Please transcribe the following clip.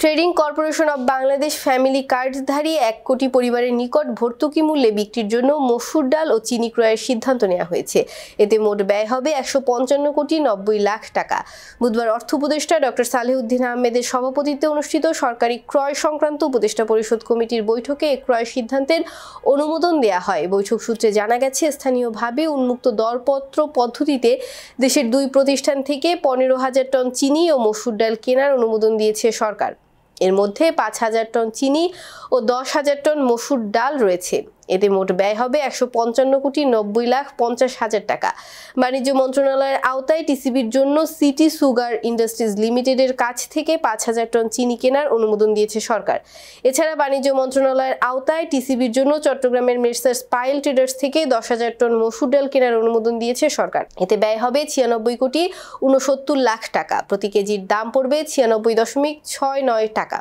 Trading Corporation of Bangladesh family কার্ডধারী 1 কোটি পরিবারের নিকট ভর্তুকি মূল্যে বিক্রির জন্য মসুর ডাল ও চিনি ক্রয়ের সিদ্ধান্ত নেওয়া হয়েছে। এতে মোট ব্যয় হবে 155 কোটি 90 লাখ টাকা। বুধবার অর্থ উপদেষ্টা ডক্টর সালেহউদ্দিন আহমেদের সভাপতিত্বে অনুষ্ঠিত সরকারি ক্রয় সংক্রান্ত উপদেষ্টা পরিষদ কমিটির বৈঠকে এ ক্রয় সিদ্ধান্তের অনুমোদন দেওয়া হয়। বৈঠক সূত্রে জানা গেছে, স্থানীয়ভাবে উন্মুক্ত দরপত্র পদ্ধতিতে দেশের 2 প্রতিষ্ঠান থেকে 15,000 টন চিনি ও মসুর ডাল কেনার অনুমোদন দিয়েছে সরকার। এর মধ্যে 5,000 টন চিনি ও 10,000 টন মসুর ডাল রয়েছে। এতে মোট ব্যয় হবে 155 কোটি 90 লাখ 50 হাজার টাকা। বাণিজ্য মন্ত্রণালয়ের আওতায় টিসিবির জন্য সিটি সুগার ইন্ডাস্ট্রিজ লিমিটেডের কাছ থেকে 5,000 টন চিনি কেনার অনুমোদন দিয়েছে সরকার। এছাড়া বাণিজ্য মন্ত্রণালয়ের আওতায় টিসিবির জন্য চট্টগ্রামের মেসার্স পাইল ট্রেডার্স থেকে 10,000 টন মসুর ডাল কেনার অনুমোদন দিয়েছে সরকার। এতে ব্যয় হবে 96 কোটি 69 লাখ টাকা। প্রতি কেজির দাম পড়বে 96.69 টাকা।